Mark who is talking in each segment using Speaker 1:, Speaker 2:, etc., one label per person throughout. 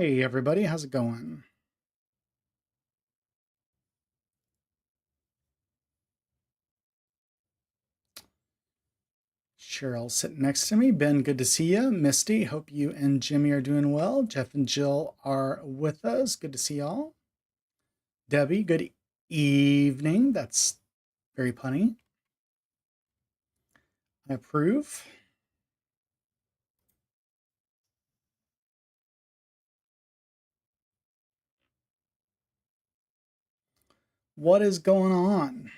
Speaker 1: Hey everybody, how's it going? Cheryl sitting next to me. Ben, good to see you. Misty, hope you and Jimmy are doing well. Jeff and Jill are with us. Good to see y'all. Debbie, good evening. That's very punny. I approve. What is going on?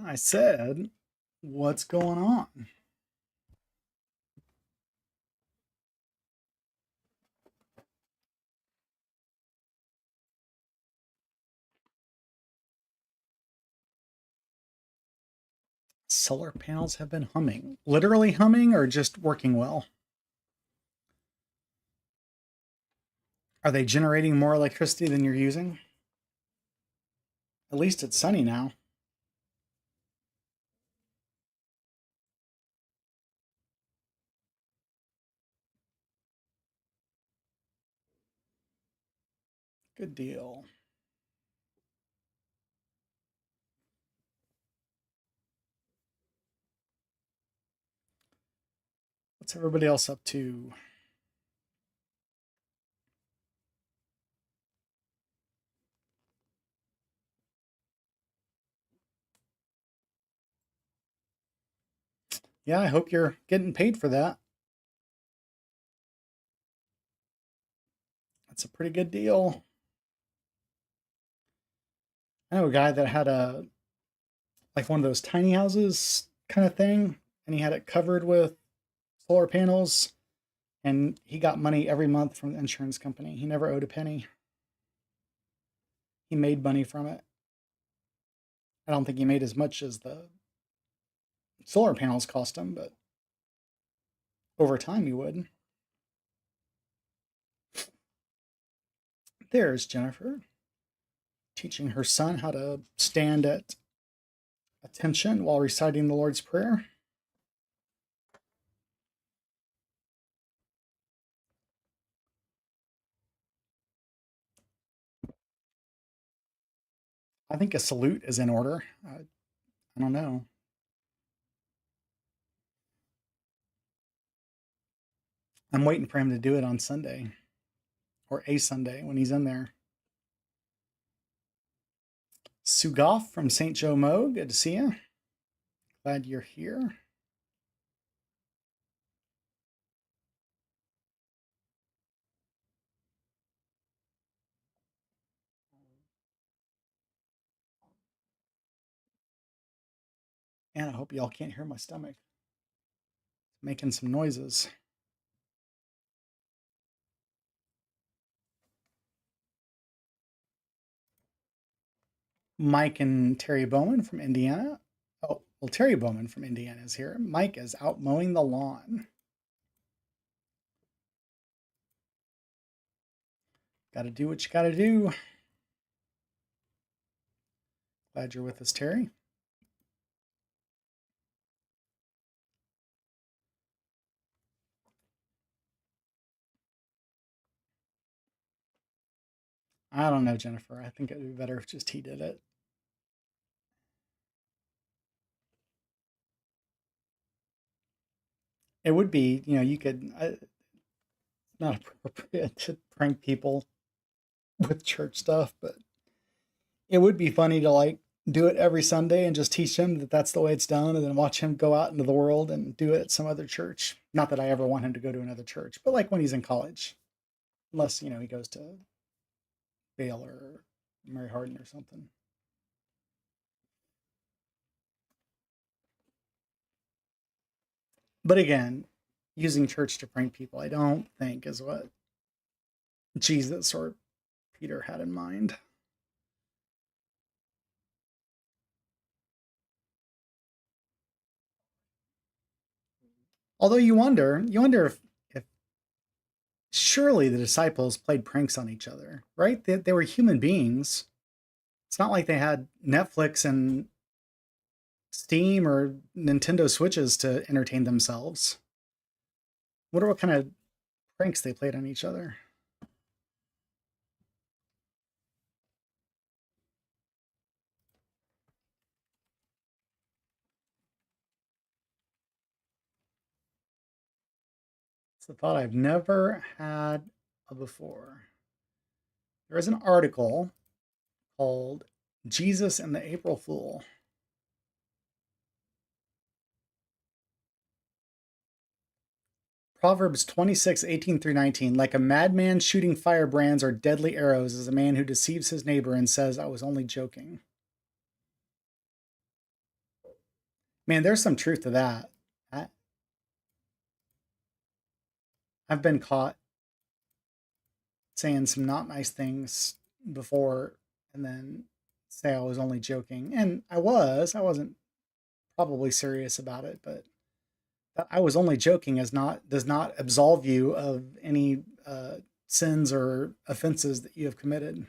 Speaker 1: I said, what's going on? Solar panels have been humming. Literally humming or just working well? Are they generating more electricity than you're using? At least it's sunny now. Good deal. What's everybody else up to? Yeah, I hope you're getting paid for that. That's a pretty good deal. I know a guy that had a like one of those tiny houses kind of thing, and he had it covered with solar panels, and he got money every month from the insurance company. He never owed a penny. He made money from it. I don't think he made as much as the solar panels cost him, but over time he would. There's Jennifer teaching her son how to stand at attention while reciting the Lord's Prayer. I think a salute is in order. I don't know. I'm waiting for him to do it on Sunday or a Sunday when he's in there. Sue Goff from St. Joe Mo, good to see you. Glad you're here. And I hope y'all can't hear my stomach making some noises. Mike and Terry Bowman from Indiana. Oh, well, Terry Bowman from Indiana is here. Mike is out mowing the lawn. Got to do what you got to do. Glad you're with us, Terry. I don't know, Jennifer. I think it would be better if just he did it. It would be, you could, not appropriate to prank people with church stuff, but it would be funny to like do it every Sunday and just teach him that that's the way it's done, and then watch him go out into the world and do it at some other church. Not that I ever want him to go to another church, but like when he's in college, unless he goes to Baylor or Mary Hardin or something. But again, using church to prank people, I don't think is what Jesus or Peter had in mind. Although you wonder if surely the disciples played pranks on each other, right? They were human beings. It's not like they had Netflix and Steam or Nintendo Switches to entertain themselves. Wonder what kind of pranks they played on each other. It's a thought I've never had before. There is an article called Jesus and the April Fool. Proverbs 26:18 through 19. Like a madman shooting firebrands or deadly arrows is a man who deceives his neighbor and says, I was only joking. Man, there's some truth to that. I, I've been caught saying some not nice things before and then say I was only joking. And I wasn't probably serious about it, but that I was only joking does not absolve you of any sins or offenses that you have committed.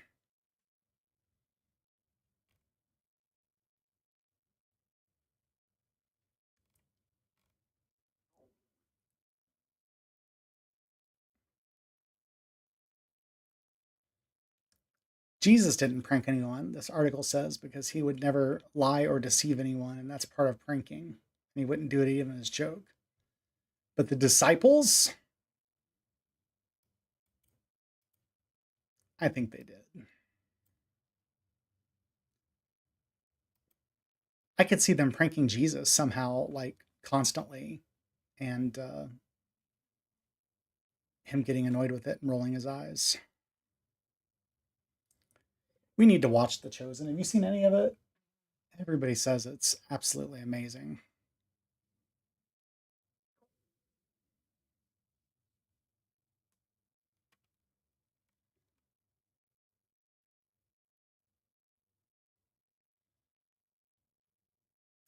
Speaker 1: Jesus didn't prank anyone, this article says, because he would never lie or deceive anyone, and that's part of pranking. And he wouldn't do it even as a joke. But the disciples, I think they did. I could see them pranking Jesus somehow, like constantly, and him getting annoyed with it and rolling his eyes. We need to watch The Chosen. Have you seen any of it? Everybody says it's absolutely amazing.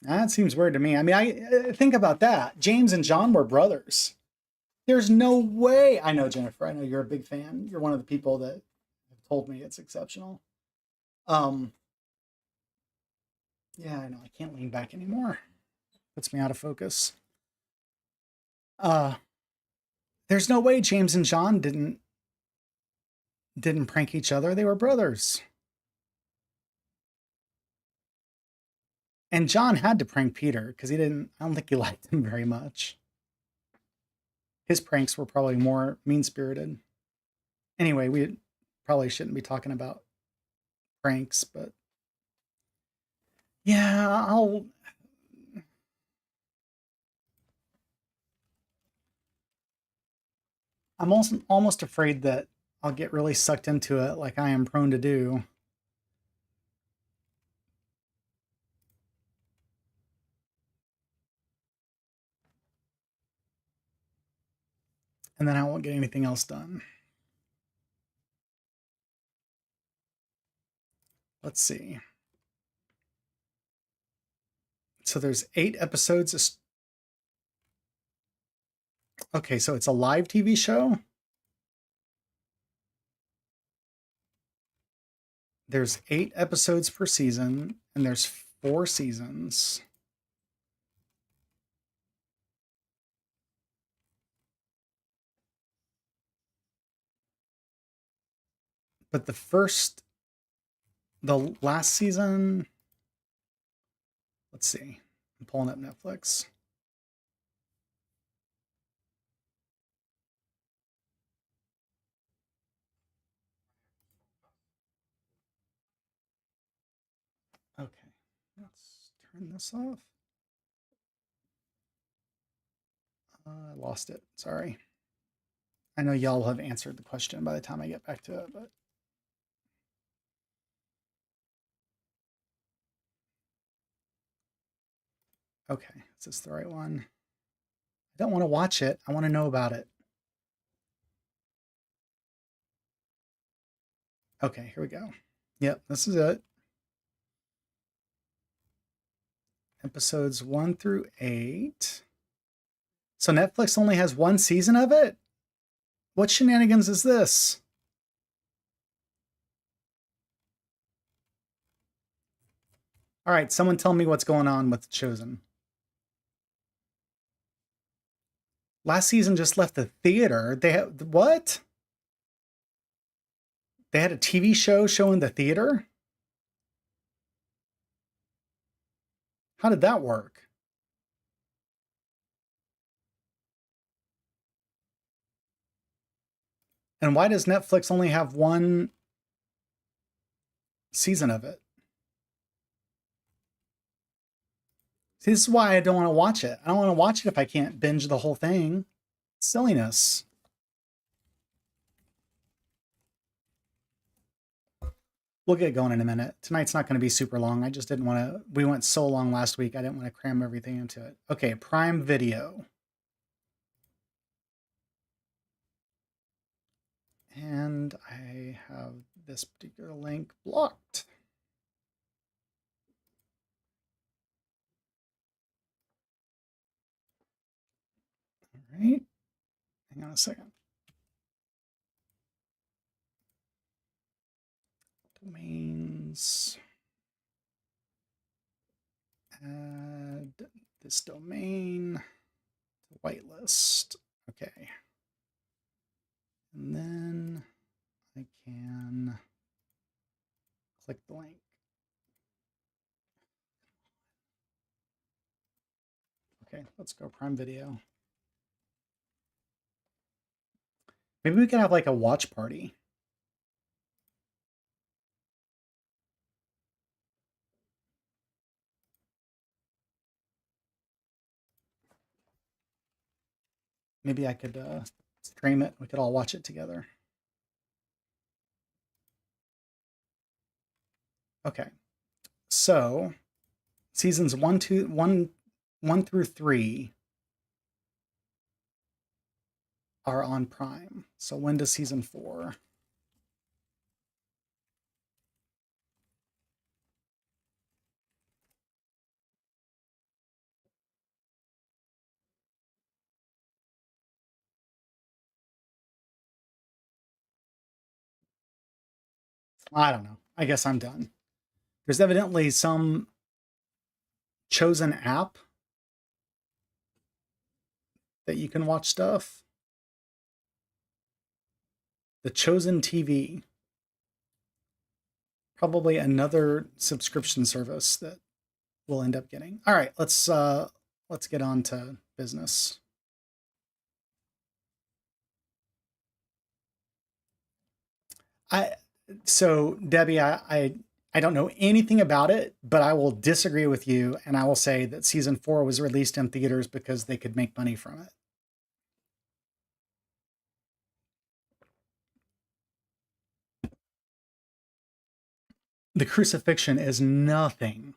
Speaker 1: That seems weird to me. I mean, I think about that. James and John were brothers. There's no way. I know, Jennifer. I know you're a big fan. You're one of the people that have told me it's exceptional. Um, yeah, I know. I can't lean back anymore. Puts me out of focus. Uh, there's no way James and John didn't prank each other. They were brothers. And John had to prank Peter because he didn't. I don't think he liked him very much. His pranks were probably more mean spirited. Anyway, we probably shouldn't be talking about pranks, but yeah, I'm also almost afraid that I'll get really sucked into it like I am prone to do. And then I won't get anything else done. Let's see. So there's 8 episodes. Okay, so it's a live TV show. There's 8 episodes per season, and there's 4 seasons. But the last season, let's see. I'm pulling up Netflix. Okay, let's turn this off. I lost it. Sorry. I know y'all have answered the question by the time I get back to it, but okay, is this the right one? I don't want to watch it. I want to know about it. Okay, here we go. Yep, this is it. Episodes 1 through 8. So Netflix only has one season of it? What shenanigans is this? All right, someone tell me what's going on with Chosen. Last season just left the theater. They had what? They had a TV show showing the theater? How did that work? And why does Netflix only have one season of it? See, this is why I don't want to watch it. I don't want to watch it if I can't binge the whole thing. Silliness. We'll get going in a minute. Tonight's not going to be super long. I just didn't want to. We went so long last week. I didn't want to cram everything into it. Okay, Prime Video. And I have this particular link blocked. All right. Hang on a second. Domains. Add this domain to whitelist. Okay. And then I can click the link. Okay, let's go Prime Video. Maybe we could have like a watch party. Maybe I could stream it. We could all watch it together. Okay. So seasons 1 through 3 are on Prime. So when does season 4? I don't know. I guess I'm done. There's evidently some Chosen app that you can watch stuff. The Chosen TV. Probably another subscription service that we'll end up getting. All right, let's get on to business. So Debbie, I don't know anything about it, but I will disagree with you, and I will say that season 4 was released in theaters because they could make money from it. The crucifixion is nothing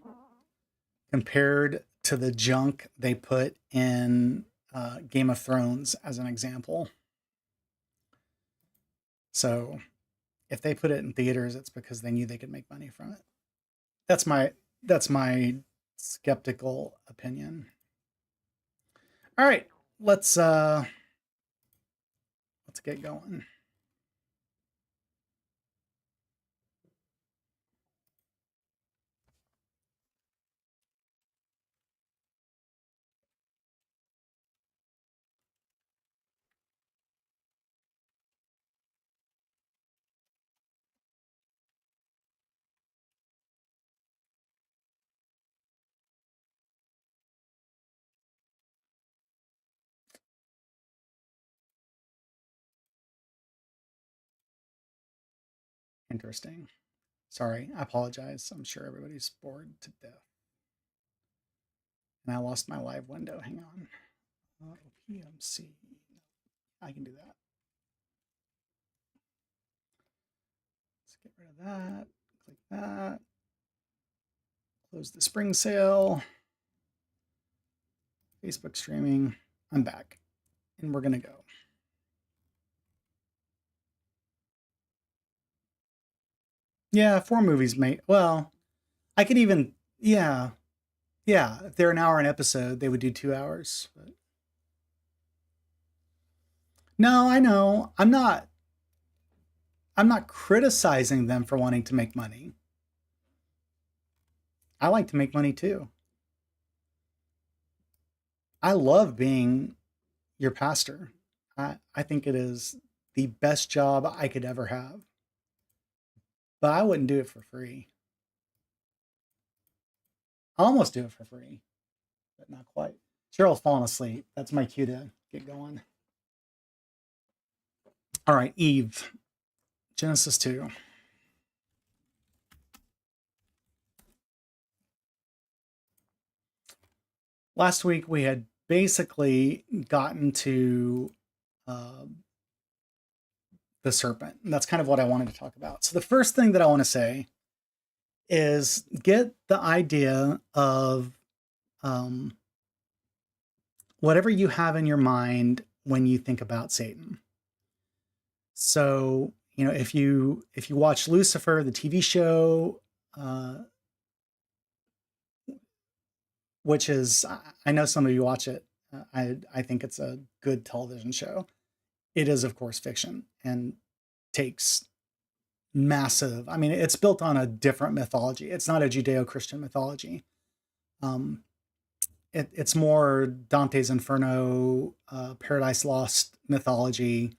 Speaker 1: compared to the junk they put in Game of Thrones, as an example. So if they put it in theaters, it's because they knew they could make money from it. That's my skeptical opinion. All right, let's get going. Interesting. Sorry, I apologize. I'm sure everybody's bored to death. And I lost my live window. Hang on. Oak UMC. I can do that. Let's get rid of that. Click that. Close the spring sale. Facebook streaming. I'm back. And we're going to go. Yeah, 4 movies, mate. Well, I could even, yeah. Yeah, if they're an hour an episode, they would do 2 hours. But No, I know. I'm not criticizing them for wanting to make money. I like to make money too. I love being your pastor. I think it is the best job I could ever have, but I wouldn't do it for free. I almost do it for free, but not quite. Cheryl's falling asleep. That's my cue to get going. All right, Eve, Genesis 2. Last week we had basically gotten to uh, the serpent. And that's kind of what I wanted to talk about. So the first thing that I want to say is get the idea of um, whatever you have in your mind when you think about Satan. So, if you watch Lucifer, the TV show, which is, I know some of you watch it. I think it's a good television show. It is, of course, fiction and takes massive. I mean, it's built on a different mythology. It's not a Judeo-Christian mythology. Um, it's more Dante's Inferno, Paradise Lost mythology,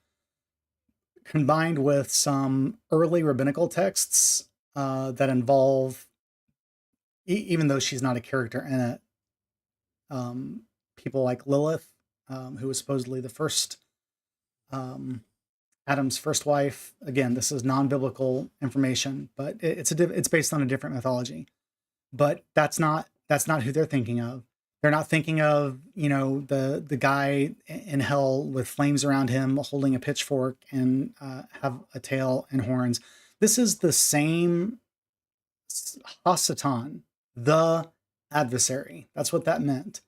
Speaker 1: combined with some early rabbinical texts that involve, even though she's not a character in it, people like Lilith, who was supposedly the first Adam's first wife. Again, this is non-biblical information, but it's based on a different mythology. But that's not who they're thinking of. They're not thinking of, the guy in hell with flames around him holding a pitchfork and have a tail and horns. This is the same Hasatan, the adversary. That's what that meant.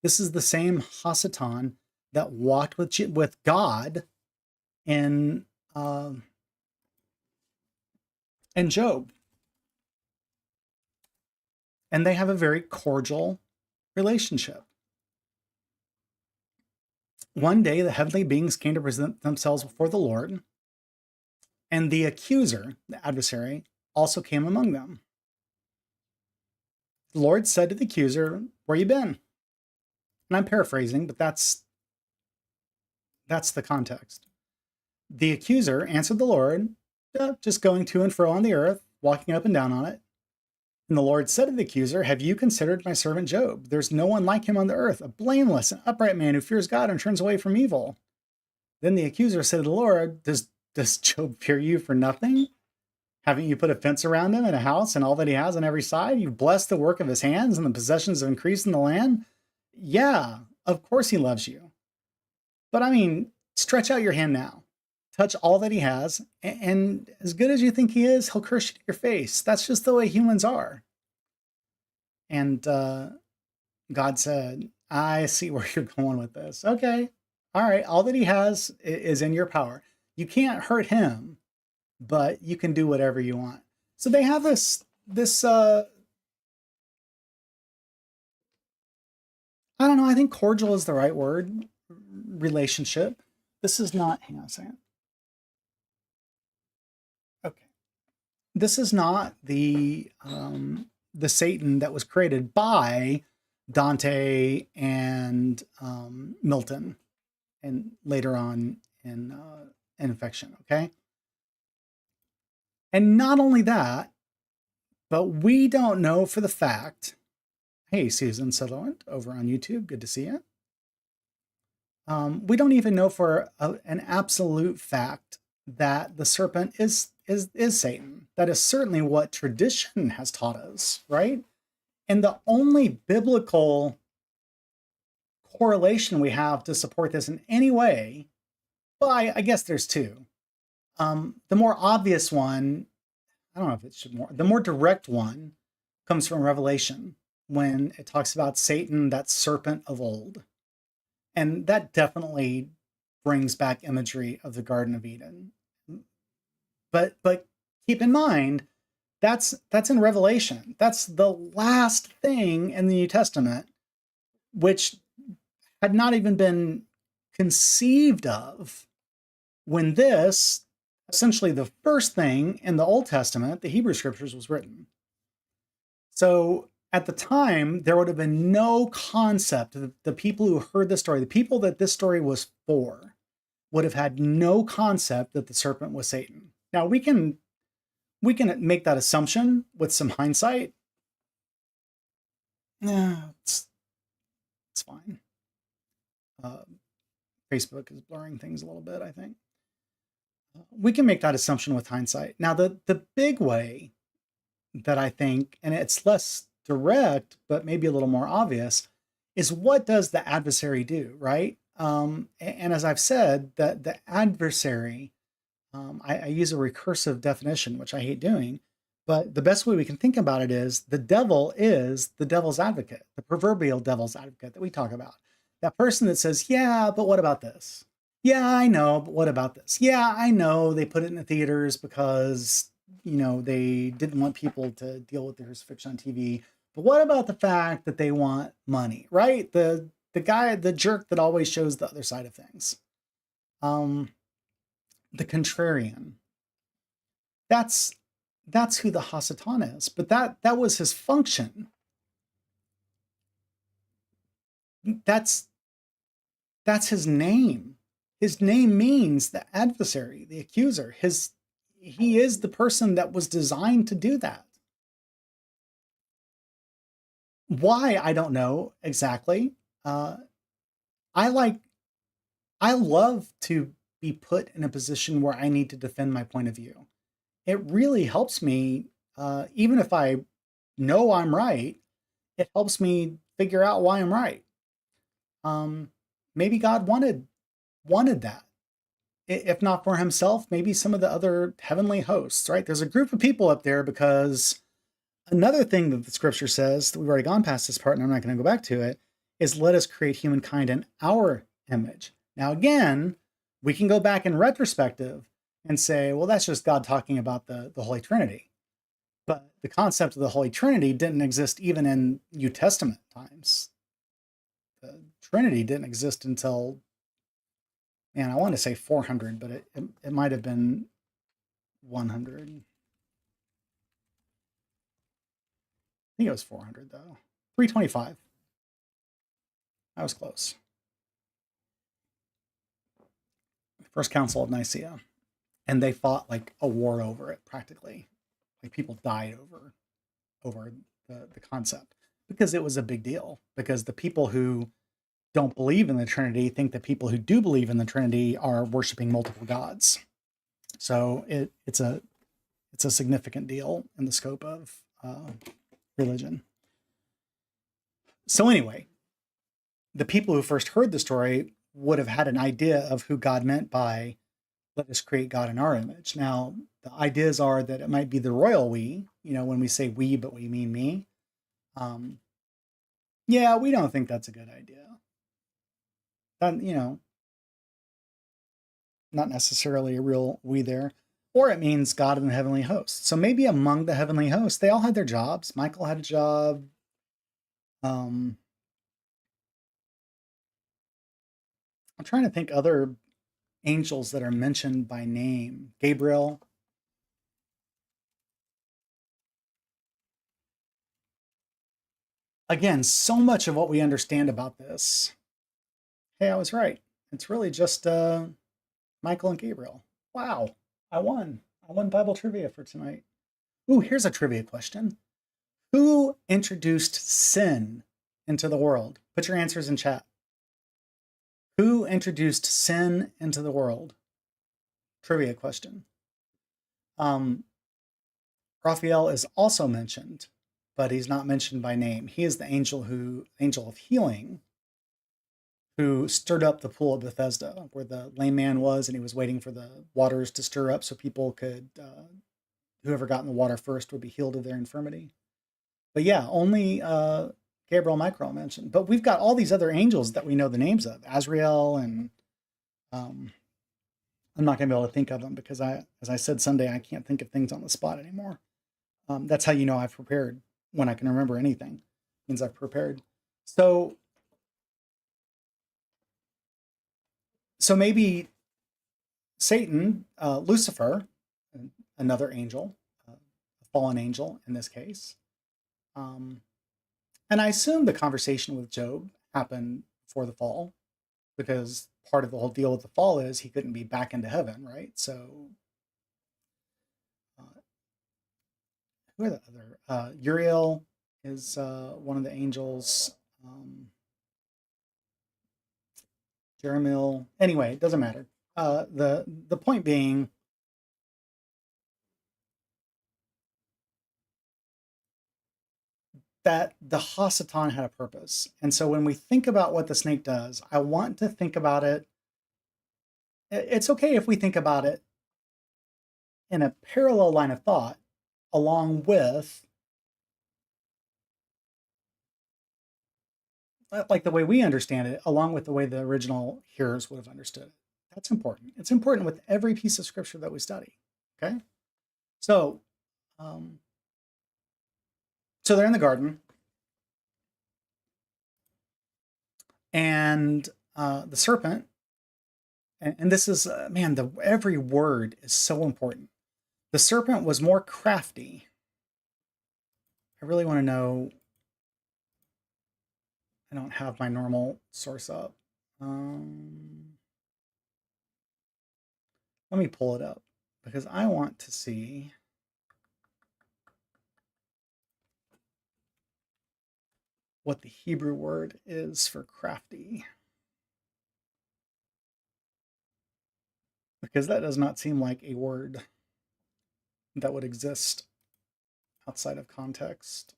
Speaker 1: This is the same Hasatan that walked with God in Job. And they have a very cordial relationship. One day, the heavenly beings came to present themselves before the Lord, and the accuser, the adversary, also came among them. The Lord said to the accuser, "Where you been?" And I'm paraphrasing, but that's the context. The accuser answered the Lord, "Just going to and fro on the earth, walking up and down on it." And the Lord said to the accuser, "Have you considered my servant Job? There's no one like him on the earth, a blameless and upright man who fears God and turns away from evil." Then the accuser said to the Lord, Does Job fear you for nothing? Haven't you put a fence around him and a house and all that he has on every side? You've blessed the work of his hands and the possessions have increased in the land. Yeah, of course he loves you. But I mean, stretch out your hand now. Touch all that he has, and as good as you think he is, he'll curse you to your face. That's just the way humans are. And God said, "I see where you're going with this. Okay, all right, all that he has is in your power. You can't hurt him, but you can do whatever you want." So they have this I don't know, I think cordial is the right word, relationship. This is not, hang on a second. Okay. This is not the Satan that was created by Dante and Milton, and later on in Infection. Okay, and not only that, but we don't know for the fact. Hey, Susan Sutherland over on YouTube, good to see you. We don't even know for an absolute fact that the serpent is Satan. That is certainly what tradition has taught us, right? And the only biblical correlation we have to support this in any way, well, I guess there's two. The more obvious one, I don't know if it's more, the more direct one comes from Revelation when it talks about Satan, that serpent of old. And that definitely brings back imagery of the Garden of Eden. But keep in mind, that's in Revelation. That's the last thing in the New Testament, which had not even been conceived of when this, essentially the first thing in the Old Testament, the Hebrew scriptures, was written. So at the time, there would have been no concept. The people who heard this story, the people that this story was for, would have had no concept that the serpent was Satan. Now we can make that assumption with some hindsight. Yeah, it's fine. Facebook is blurring things a little bit, I think. We can make that assumption with hindsight. Now, the big way that I think, and it's less direct, but maybe a little more obvious, is what does the adversary do, right? And as I've said, the adversary, I use a recursive definition, which I hate doing, but the best way we can think about it is the devil is the devil's advocate, the proverbial devil's advocate that we talk about. That person that says, yeah, but what about this? Yeah, I know, but what about this? Yeah, I know they put it in the theaters because, they didn't want people to deal with the crucifixion on TV. But what about the fact that they want money, right? The guy, the jerk that always shows the other side of things. The contrarian. That's who the Hasatan is. But that was his function. That's his name. His name means the adversary, the accuser. He is the person that was designed to do that. Why, I don't know exactly. I love to be put in a position where I need to defend my point of view. It really helps me, even if I know I'm right, it helps me figure out why I'm right. Maybe God wanted that. If not for himself, maybe some of the other heavenly hosts, right? There's a group of people up there because another thing that the scripture says, that we've already gone past this part and I'm not going to go back to it, is let us create humankind in our image. Now, again, we can go back in retrospective and say, well, that's just God talking about the Holy Trinity. But the concept of the Holy Trinity didn't exist even in New Testament times. The Trinity didn't exist until, man, I want to say 400, but it might have been 100. I think it was 400, though. 325. I was close. First Council of Nicaea. And they fought like a war over it, practically. Like people died over the concept because it was a big deal. Because the people who don't believe in the Trinity think that people who do believe in the Trinity are worshiping multiple gods. So it's a significant deal in the scope of religion. So anyway, the people who first heard the story would have had an idea of who God meant by let us create God in our image. Now, the ideas are that it might be the royal we, when we say we, but we mean me. Yeah, we don't think that's a good idea. That, not necessarily a real we there. Or it means God in the heavenly host. So maybe among the heavenly hosts, they all had their jobs. Michael had a job. I'm trying to think other angels that are mentioned by name. Gabriel. Again, so much of what we understand about this. Hey, I was right. It's really just Michael and Gabriel. Wow, I won. I won Bible trivia for tonight. Ooh, here's a trivia question. Who introduced sin into the world? Put your answers in chat. Who introduced sin into the world? Trivia question. Raphael is also mentioned, but he's not mentioned by name. He is the angel of healing, who stirred up the pool of Bethesda, where the lame man was, and he was waiting for the waters to stir up so people could, whoever got in the water first would be healed of their infirmity. But yeah, only Gabriel, Michael mentioned. But we've got all these other angels that we know the names of, Azrael, and I'm not going to be able to think of them because as I said Sunday, I can't think of things on the spot anymore. That's how you know I've prepared. When I can remember anything, it means I've prepared. So maybe Satan, Lucifer, another angel, a fallen angel in this case. And I assume the conversation with Job happened before the fall, because part of the whole deal with the fall is he couldn't be back into heaven, right? So, who are the other? Uriel is one of the angels. Jeremiel. Anyway, it doesn't matter. The point being, that the Hasatan had a purpose. And so when we think about what the snake does, I want to think about it. It's okay if we think about it in a parallel line of thought, along with, like the way we understand it, along with the way the original hearers would have understood it. That's important. It's important with every piece of scripture that we study. Okay? So, so they're in the garden, and the serpent, and this is, man, every word is so important. The serpent was more crafty. I really want to know. I don't have my normal source up. Let me pull it up because I want to see what the Hebrew word is for crafty. Because that does not seem like a word that would exist outside of context.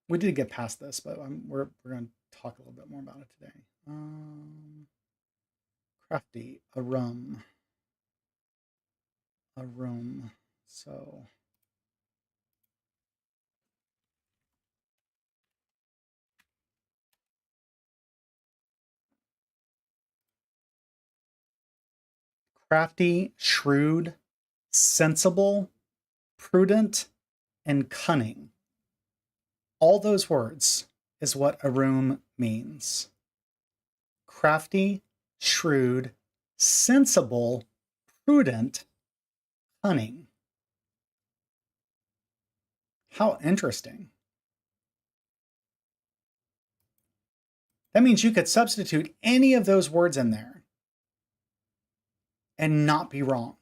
Speaker 1: We did get past this, but we're going to talk a little bit more about it today. Crafty, arum. So crafty, shrewd, sensible, prudent, and cunning. All those words is what arum means. Crafty, shrewd, sensible, prudent, cunning. How interesting. That means you could substitute any of those words in there and not be wrong.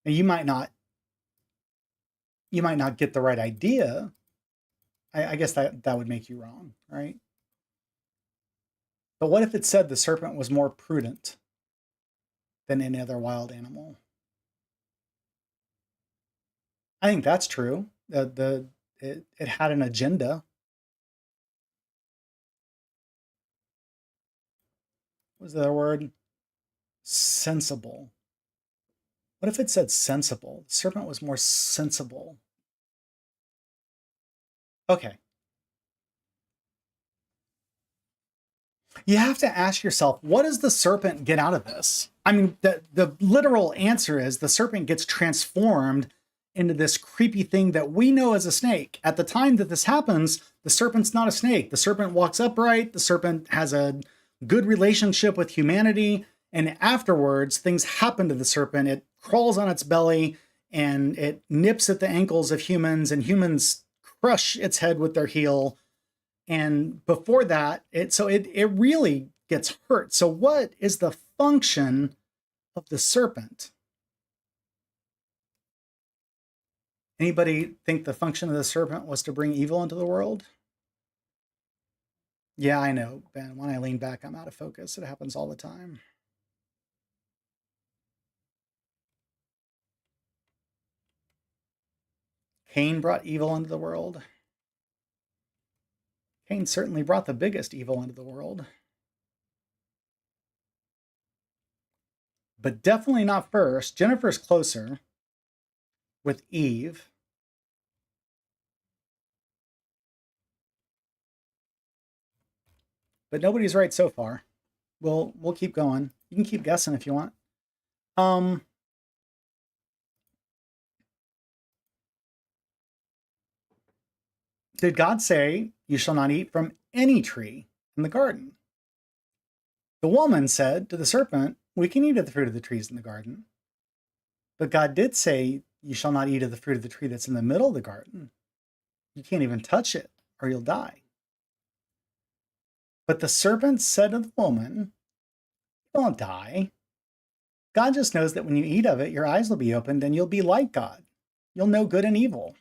Speaker 1: And you might not get the right idea. I guess that would make you wrong, right? But what if it said the serpent was more prudent than any other wild animal? I think that's true. It had an agenda. What was the other word? Sensible. What if it said sensible? The serpent was more sensible. Okay. You have to ask yourself, what does the serpent get out of this? I mean, the literal answer is the serpent gets transformed into this creepy thing that we know as a snake. At the time that this happens, the serpent's not a snake. The serpent walks upright. The serpent has a good relationship with humanity. And afterwards, things happen to the serpent. It crawls on its belly and it nips at the ankles of humans, and humans crush its head with their heel. And before that, it really gets hurt. So what is the function of the serpent? Anybody think the function of the serpent was to bring evil into the world? Yeah, I know, Ben. When I lean back, I'm out of focus. It happens all the time. Cain brought evil into the world. Cain certainly brought the biggest evil into the world. But definitely not first. Jennifer's closer with Eve. But nobody's right so far. We'll keep going. You can keep guessing if you want. Did God say, you shall not eat from any tree in the garden? The woman said to the serpent, we can eat of the fruit of the trees in the garden. But God did say, you shall not eat of the fruit of the tree that's in the middle of the garden. You can't even touch it or you'll die. But the serpent said to the woman, you won't die. God just knows that when you eat of it, your eyes will be opened and you'll be like God. You'll know good and evil.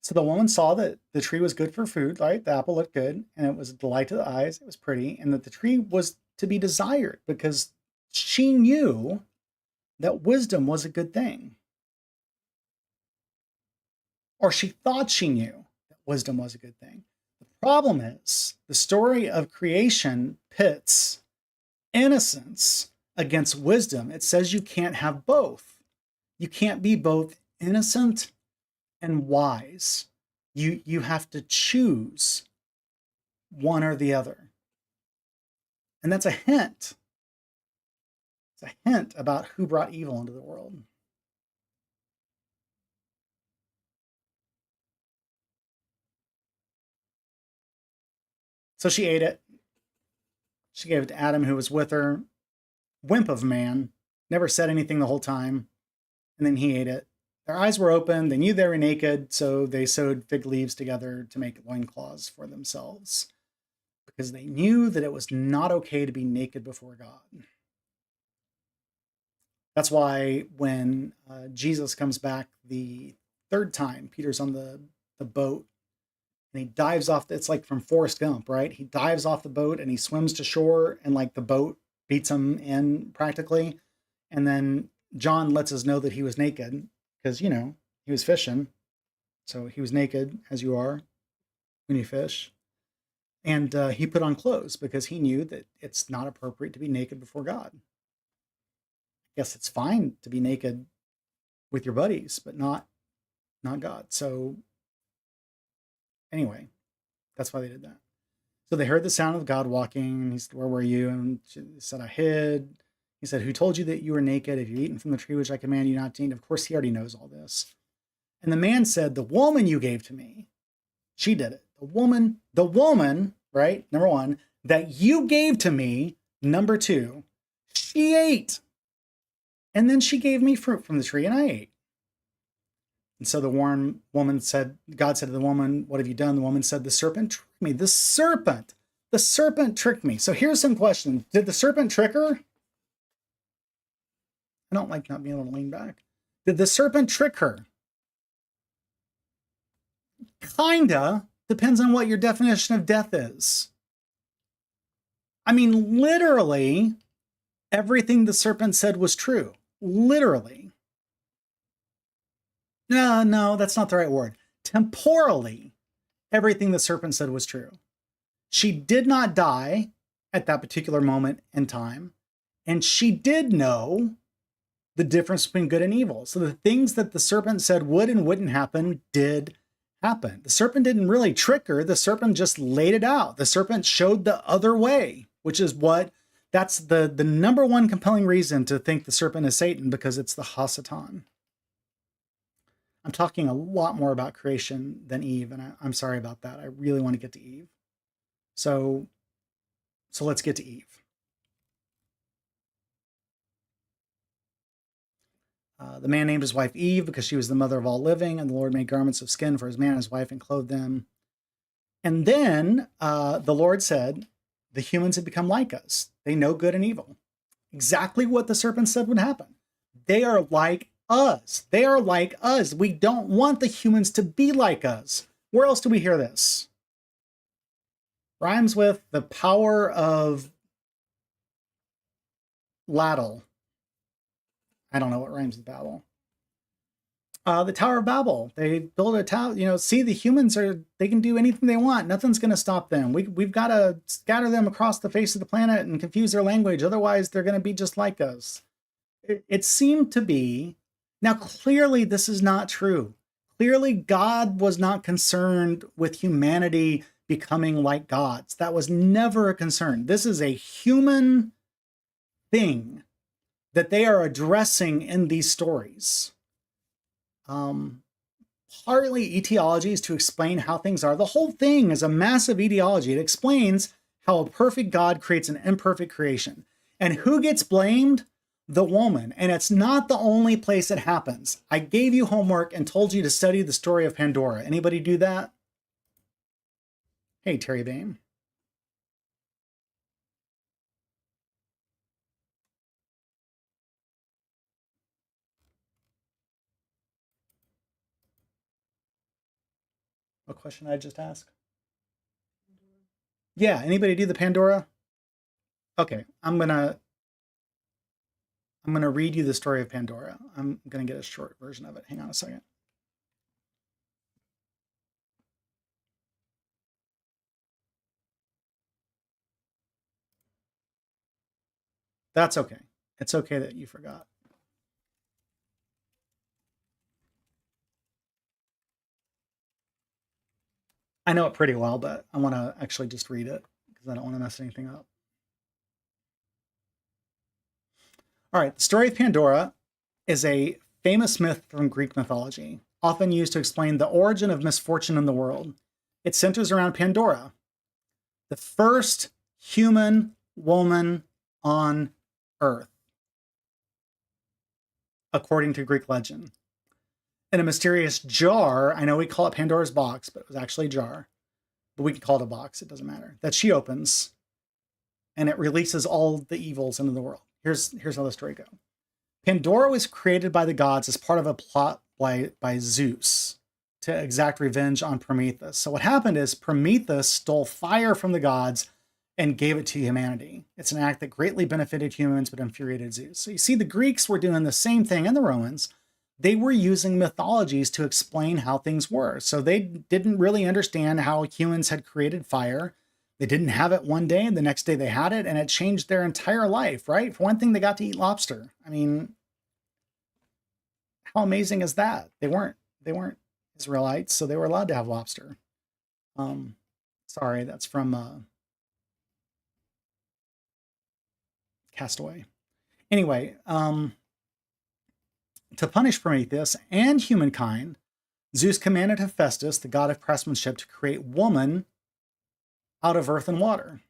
Speaker 1: So the woman saw that the tree was good for food, right? The apple looked good, and it was a delight to the eyes. It was pretty, and that the tree was to be desired because she knew that wisdom was a good thing. Or she thought she knew that wisdom was a good thing. The problem is the story of creation pits innocence against wisdom. It says you can't have both. You can't be both innocent and wise. You have to choose one or the other. And that's a hint. It's a hint about who brought evil into the world. So she ate it. She gave it to Adam, who was with her. Wimp of man. Never said anything the whole time. And then he ate it. Their eyes were open. They knew they were naked, so they sewed fig leaves together to make loincloths for themselves because they knew that it was not okay to be naked before God. That's why when Jesus comes back the third time, Peter's on the boat, and he dives off. It's like from Forrest Gump, right? He dives off the boat and he swims to shore, and like the boat beats him in practically. And then John lets us know that he was naked because, you know, he was fishing. So he was naked, as you are when you fish. And he put on clothes because he knew that it's not appropriate to be naked before God. I guess it's fine to be naked with your buddies, but not God. So anyway, that's why they did that. So they heard the sound of God walking, and he said, where were you? And she said, I hid. He said, who told you that you were naked? Have you eaten from the tree which I command you not to eat? Of course, he already knows all this. And the man said, the woman you gave to me, she did it. The woman, right? Number one, that you gave to me, number two, she ate. And then she gave me fruit from the tree and I ate. And so the woman said, God said to the woman, what have you done? The woman said, the serpent tricked me. The serpent tricked me. So here's some questions. Did the serpent trick her? I don't like not being able to lean back. Did the serpent trick her? Kinda. Depends on what your definition of death is. I mean, literally, everything the serpent said was true. Literally. No, that's not the right word. Temporally, everything the serpent said was true. She did not die at that particular moment in time, and she did know the difference between good and evil. So the things that the serpent said would and wouldn't happen did happen. The serpent didn't really trick her. The serpent just laid it out. The serpent showed the other way, which is that's the number one compelling reason to think the serpent is Satan, because it's the Hasatan. I'm talking a lot more about creation than Eve, and I'm sorry about that. I really want to get to Eve. So let's get to Eve. The man named his wife Eve because she was the mother of all living, and the Lord made garments of skin for his man and his wife and clothed them. And then the Lord said, the humans have become like us. They know good and evil. Exactly what the serpent said would happen. They are like us. They are like us. We don't want the humans to be like us. Where else do we hear this? Rhymes with the power of Lattle. I don't know what rhymes with Babel. The Tower of Babel. They build a tower. See, the humans they can do anything they want. Nothing's going to stop them. We've got to scatter them across the face of the planet and confuse their language. Otherwise, they're going to be just like us. It seemed to be. Now, clearly, this is not true. Clearly, God was not concerned with humanity becoming like gods. That was never a concern. This is a human thing that they are addressing in these stories. partly etiology is to explain how things are. The whole thing is a massive etiology. It explains how a perfect God creates an imperfect creation. And who gets blamed? The woman. And it's not the only place it happens. I gave you homework and told you to study the story of Pandora. Anybody do that? Hey, Terry Bain. What question did I just ask? Yeah, anybody do the Pandora? Okay, I'm gonna read you the story of Pandora. I'm gonna get a short version of it. Hang on a second. That's okay. It's okay that you forgot. I know it pretty well, but I want to actually just read it because I don't want to mess anything up. All right, the story of Pandora is a famous myth from Greek mythology, often used to explain the origin of misfortune in the world. It centers around Pandora, the first human woman on Earth, according to Greek legend. In a mysterious jar, I know we call it Pandora's box, but it was actually a jar, but we can call it a box, it doesn't matter, that she opens, and it releases all the evils into the world. Here's how the story goes. Pandora was created by the gods as part of a plot by Zeus to exact revenge on Prometheus. So what happened is Prometheus stole fire from the gods and gave it to humanity. It's an act that greatly benefited humans but infuriated Zeus. So you see, the Greeks were doing the same thing, and the Romans. They were using mythologies to explain how things were. So they didn't really understand how humans had created fire. They didn't have it one day, and the next day they had it, and it changed their entire life, right? For one thing, they got to eat lobster. I mean, how amazing is that? They weren't Israelites, so they were allowed to have lobster. Sorry, that's from Castaway. Anyway, to punish Prometheus and humankind, Zeus commanded Hephaestus, the god of craftsmanship, to create woman out of earth and water.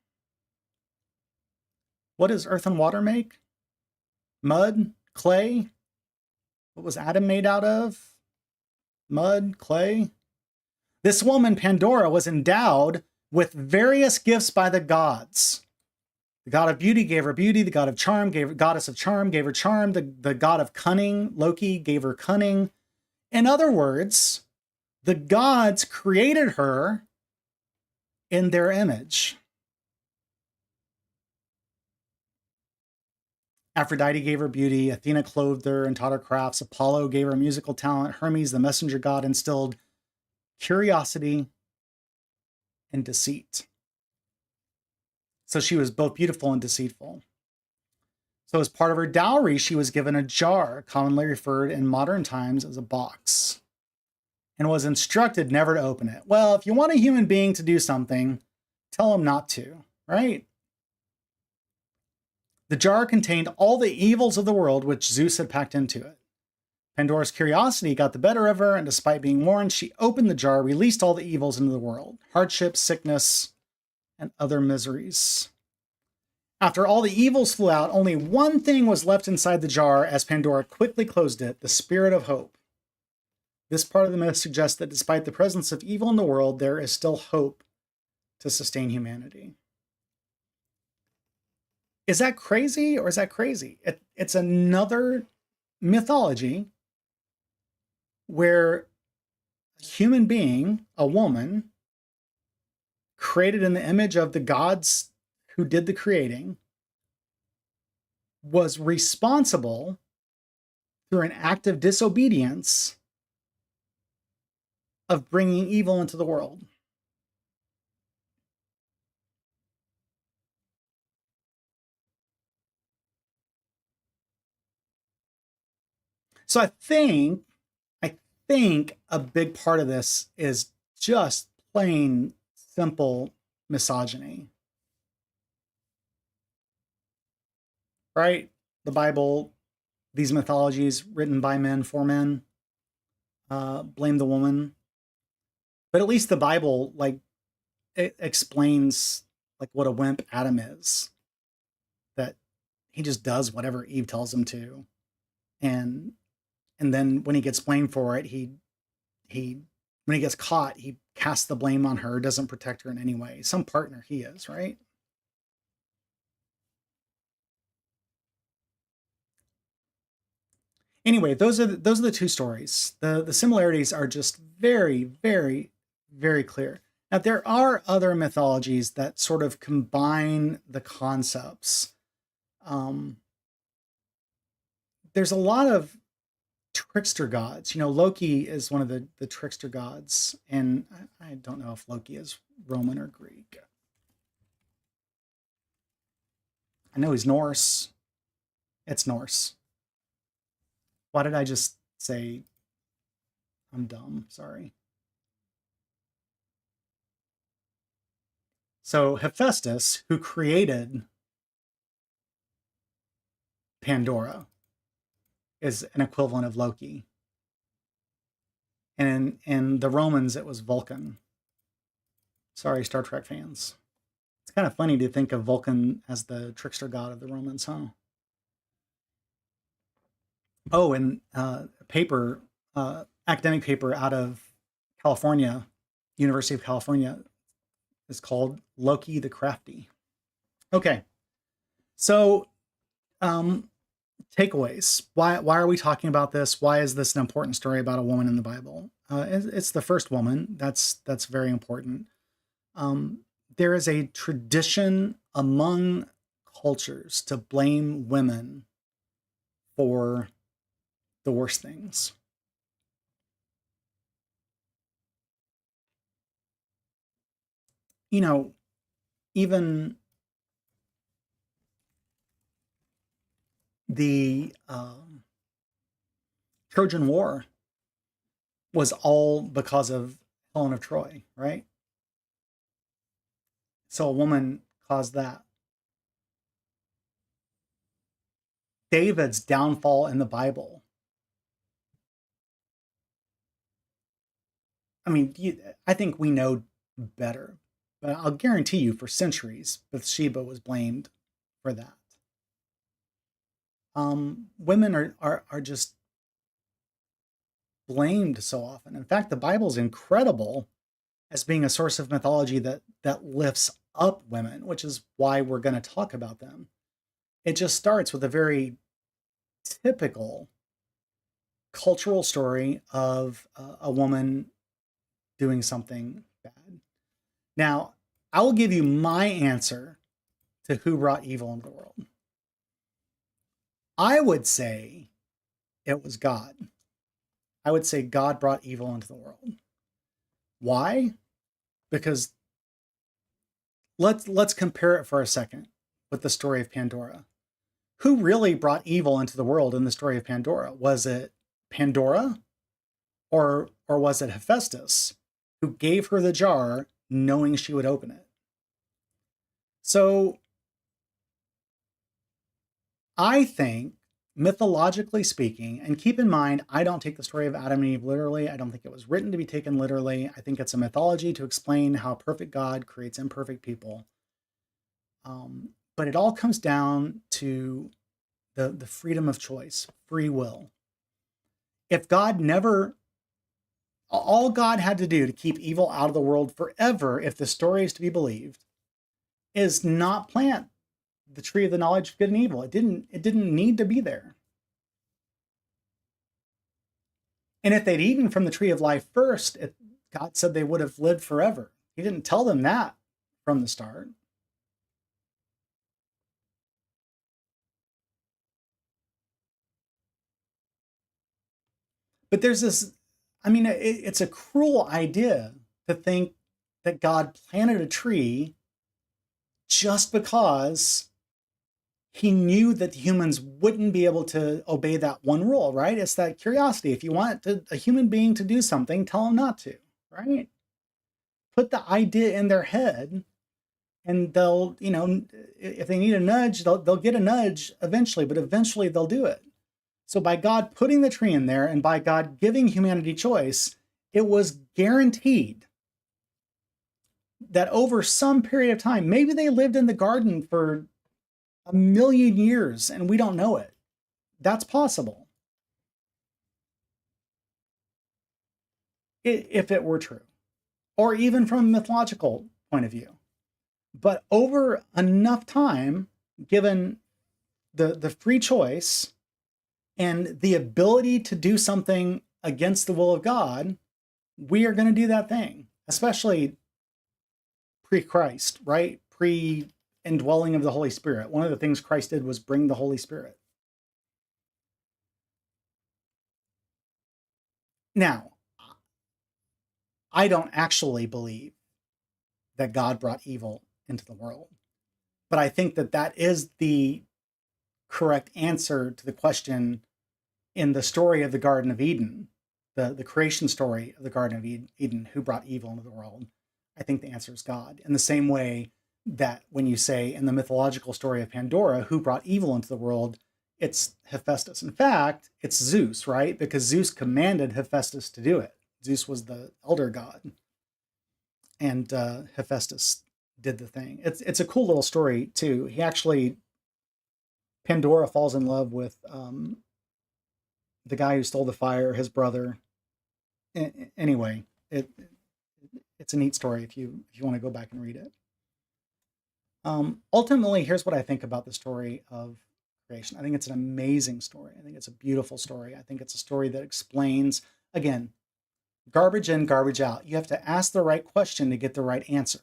Speaker 1: What does earth and water make? Mud, clay. What was Adam made out of? Mud, clay. This woman, Pandora, was endowed with various gifts by the gods. The god of beauty gave her beauty. The god of charm goddess of charm gave her charm. The god of cunning, Loki, gave her cunning. In other words, the gods created her in their image. Aphrodite gave her beauty. Athena clothed her and taught her crafts. Apollo gave her musical talent. Hermes, the messenger god, instilled curiosity and deceit. So she was both beautiful and deceitful. So as part of her dowry, she was given a jar, commonly referred in modern times as a box, and was instructed never to open it. Well, if you want a human being to do something, tell him not to, right? The jar contained all the evils of the world which Zeus had packed into it. Pandora's curiosity got the better of her, and despite being warned, she opened the jar, released all the evils into the world, hardship, sickness, and other miseries. After all the evils flew out, only one thing was left inside the jar as Pandora quickly closed it, the spirit of hope. This part of the myth suggests that despite the presence of evil in the world, there is still hope to sustain humanity. Is that crazy or is that crazy? It's another mythology where a human being, a woman, created in the image of the gods who did the creating, was responsible through an act of disobedience of bringing evil into the world. So I think a big part of this is just plain simple misogyny. Right? The Bible, these mythologies written by men for men. blame the woman. But at least the Bible, like, it explains like what a wimp Adam is. That he just does whatever Eve tells him to, and then when he gets blamed for it, he when he gets caught, he casts the blame on her, doesn't protect her in any way. Some partner he is, right? Anyway, those are the two stories. The similarities are just very, very, very clear. Now there are other mythologies that sort of combine the concepts. Um, there's a lot of trickster gods. You know, Loki is one of the trickster gods, and I don't know if Loki is Roman or Greek. I know he's Norse. It's Norse. Why did I just say I'm dumb? Sorry. So Hephaestus, who created Pandora, is an equivalent of Loki. And in the Romans, it was Vulcan. Sorry, Star Trek fans. It's kind of funny to think of Vulcan as the trickster god of the Romans, huh? Oh, and paper, academic paper out of California, University of California, is called Loki the Crafty. Okay, so takeaways. Why are we talking about this? Why is this an important story about a woman in the Bible? It's the first woman. That's very important. There is a tradition among cultures to blame women for the worst things. You know, even the Trojan War was all because of Helen of Troy, right? So a woman caused that. David's downfall in the Bible. I mean, I think we know better, but I'll guarantee you for centuries, Bathsheba was blamed for that. Women are just blamed so often. In fact, the Bible's incredible as being a source of mythology that lifts up women, which is why we're going to talk about them. It just starts with a very typical cultural story of a woman doing something bad. Now, I will give you my answer to who brought evil into the world. I would say it was God. I would say God brought evil into the world. Why? Because let's compare it for a second with the story of Pandora. Who really brought evil into the world in the story of Pandora? Was it Pandora, or was it Hephaestus, who gave her the jar knowing she would open it? So I think, mythologically speaking, and keep in mind, I don't take the story of Adam and Eve literally. I don't think it was written to be taken literally. I think it's a mythology to explain how perfect God creates imperfect people. But it all comes down to the freedom of choice, free will. If God never, all God had to do to keep evil out of the world forever, if the story is to be believed, is not plant the tree of the knowledge of good and evil. It didn't need to be there. And if they'd eaten from the tree of life first, God said they would have lived forever. He didn't tell them that from the start. But there's this, I mean, it's a cruel idea to think that God planted a tree just because he knew that humans wouldn't be able to obey that one rule, right? It's that curiosity. If you want a human being to do something, tell them not to, right? Put the idea in their head, and they'll, if they need a nudge, they'll get a nudge eventually, but eventually they'll do it. So by God putting the tree in there and by God giving humanity choice, it was guaranteed that over some period of time, maybe they lived in the garden for 1,000,000 years and we don't know it. That's possible. If it were true, or even from a mythological point of view. But over enough time, given the free choice and the ability to do something against the will of God, we are going to do that thing, especially pre-Christ, right? Pre-indwelling of the Holy Spirit. One of the things Christ did was bring the Holy Spirit. Now, I don't actually believe that God brought evil into the world, but I think that that is the correct answer to the question in the story of the Garden of Eden, the creation story of the Garden of Eden, who brought evil into the world. I think the answer is God. In the same way that when you say in the mythological story of Pandora, who brought evil into the world, it's Hephaestus. In fact, it's Zeus, right? Because Zeus commanded Hephaestus to do it. Zeus was the elder god, and Hephaestus did the thing. It's a cool little story too. He actually, Pandora falls in love with the guy who stole the fire, his brother. Anyway, it's a neat story if you want to go back and read it. Ultimately, here's what I think about the story of creation. I think it's an amazing story. I think it's a beautiful story. I think it's a story that explains, again, garbage in, garbage out. You have to ask the right question to get the right answer.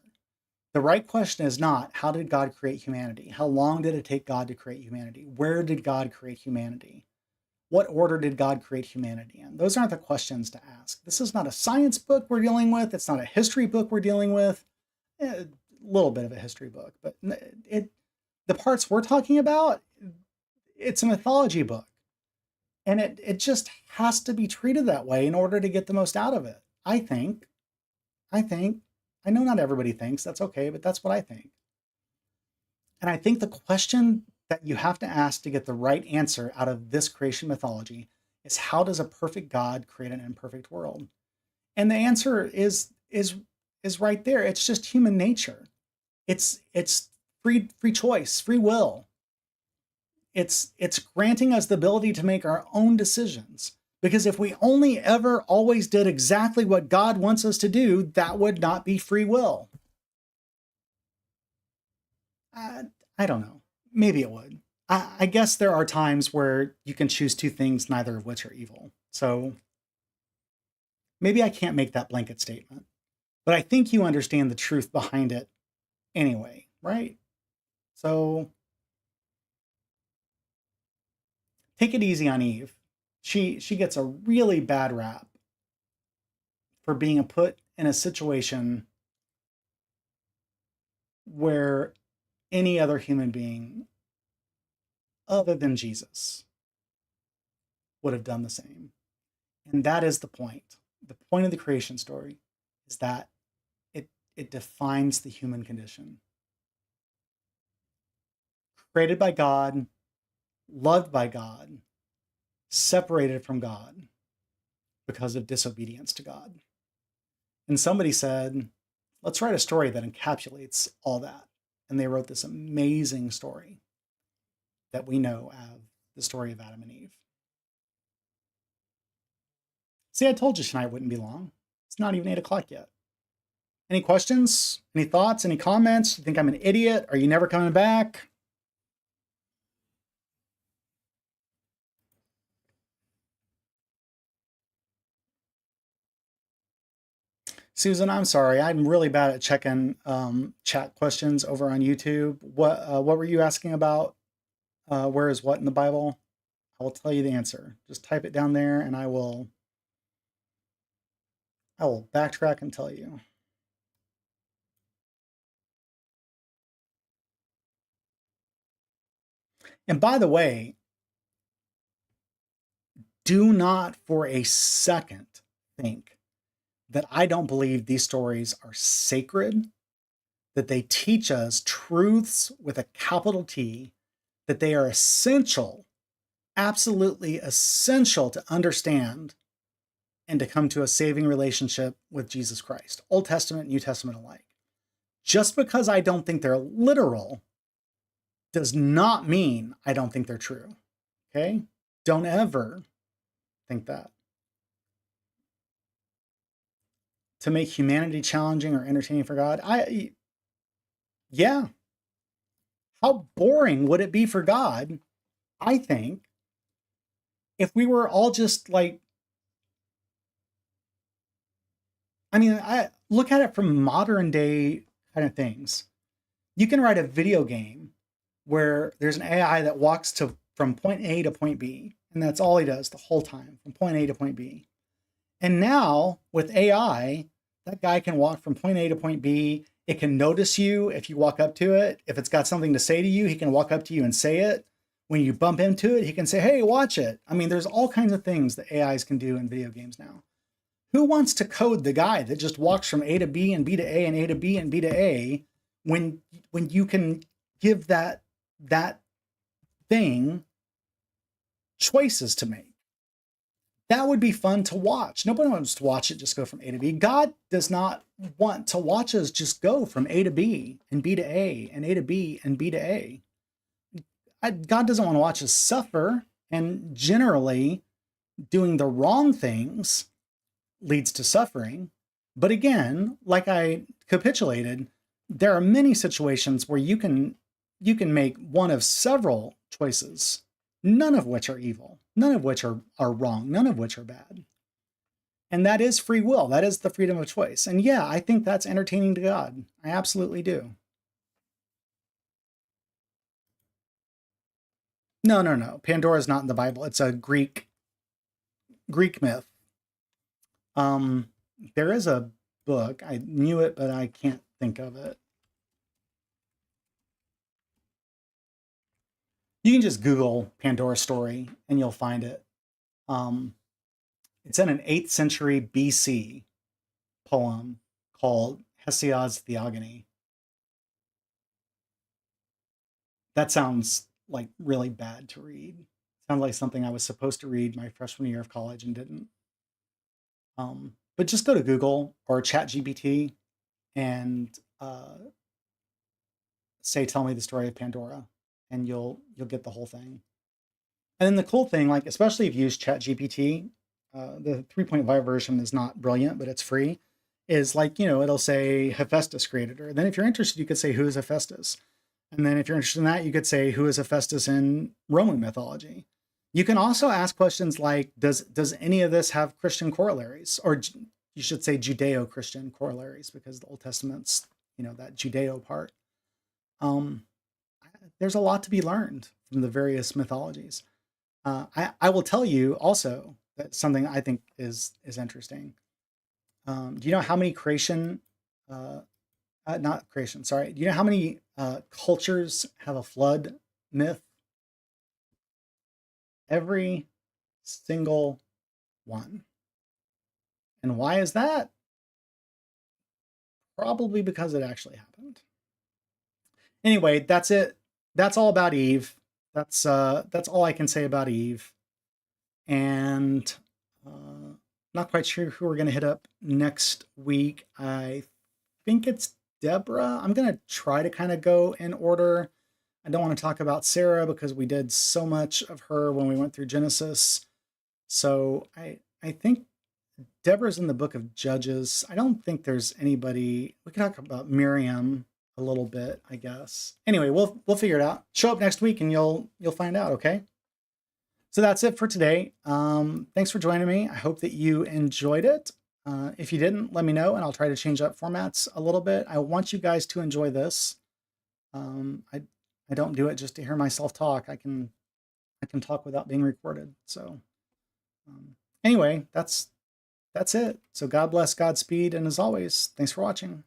Speaker 1: The right question is not, how did God create humanity? How long did it take God to create humanity? Where did God create humanity? What order did God create humanity in? Those aren't the questions to ask. This is not a science book we're dealing with. It's not a history book we're dealing with. A little bit of a history book, but the parts we're talking about, it's a mythology book. And it just has to be treated that way in order to get the most out of it. I think. I know not everybody thinks, that's okay, but that's what I think. And I think the question that you have to ask to get the right answer out of this creation mythology is, how does a perfect God create an imperfect world? And the answer is right there. It's just human nature. It's free choice, free will. It's granting us the ability to make our own decisions. Because if we only ever always did exactly what God wants us to do, that would not be free will. I don't know. Maybe it would. I guess there are times where you can choose two things, neither of which are evil. So maybe I can't make that blanket statement. But I think you understand the truth behind it anyway, right? So take it easy on Eve. She gets a really bad rap for being put in a situation where any other human being other than Jesus would have done the same. And that is the point. The point of the creation story is that it defines the human condition. Created by God, loved by God, separated from God because of disobedience to God. And somebody said, let's write a story that encapsulates all that. And they wrote this amazing story that we know as the story of Adam and Eve. See, I told you tonight wouldn't be long. It's not even 8 o'clock yet. Any questions? Any thoughts? Any comments? You think I'm an idiot? Are you never coming back? Susan, I'm sorry. I'm really bad at checking chat questions over on YouTube. What were you asking about? Where is what in the Bible? I will tell you the answer. Just type it down there and I will backtrack and tell you. And by the way, do not for a second think that I don't believe these stories are sacred, that they teach us truths with a capital T, that they are essential absolutely essential to understand and to come to a saving relationship with Jesus Christ, Old Testament, New Testament alike. Just because I don't think they're literal does not mean I don't think they're true. Okay? Don't ever think that. To make humanity challenging or entertaining for God, yeah. How boring would it be for God, I think, if we were all just like, I mean, I look at it from modern day kind of things. You can write a video game where there's an AI that walks from point A to point B, and that's all he does the whole time, from point A to point B. And now with AI, that guy can walk from point A to point B. It can notice you if you walk up to it. If it's got something to say to you, he can walk up to you and say it. When you bump into it, he can say, hey, watch it. I mean, there's all kinds of things that AIs can do in video games now. Who wants to code the guy that just walks from A to B and B to A and A to B and B to A when you can give that thing choices to make? That would be fun to watch. Nobody wants to watch it just go from A to B. God does not want to watch us just go from A to B and B to A and A to B and B to A. God doesn't want to watch us suffer, and generally doing the wrong things leads to suffering. But again, like I capitulated, there are many situations where you can make one of several choices, none of which are evil, none of which are wrong, none of which are bad. And that is free will. That is the freedom of choice. And yeah, I think that's entertaining to God. I absolutely do. No. Pandora is not in the Bible. It's a Greek myth. There is a book. I knew it, but I can't think of it. You can just Google Pandora story and you'll find it. It's in an 8th century BC poem called Hesiod's Theogony. That sounds like really bad to read. Sounds like something I was supposed to read my freshman year of college and didn't. But just go to Google or ChatGPT and say, tell me the story of Pandora, and you'll get the whole thing. And then the cool thing, like especially if you use ChatGPT, the 3.5 version is not brilliant, but it's free, is like, it'll say Hephaestus created her. Then if you're interested, you could say, who is Hephaestus? And then if you're interested in that, you could say, who is Hephaestus in Roman mythology? You can also ask questions like, does any of this have Christian corollaries? Or you should say Judeo-Christian corollaries, because the Old Testament's, that Judeo part. There's a lot to be learned from the various mythologies. I will tell you also that something I think is interesting. Do you know how many not creation, sorry. Do you know how many cultures have a flood myth? Every single one. And why is that? Probably because it actually happened. Anyway, that's it. That's all about Eve. That's all I can say about Eve. And not quite sure who we're going to hit up next week. I think it's Deborah. I'm going to try to kind of go in order. I don't want to talk about Sarah because we did so much of her when we went through Genesis. So I think Deborah's in the book of Judges. I don't think there's anybody. We can talk about Miriam a little bit, I guess. Anyway, we'll figure it out. Show up next week and you'll find out, okay? So that's it for today. Thanks for joining me. I hope that you enjoyed it. If you didn't, let me know and I'll try to change up formats a little bit. I want you guys to enjoy this. I don't do it just to hear myself talk. I can talk without being recorded. So anyway, that's it. So God bless, Godspeed, and as always, thanks for watching.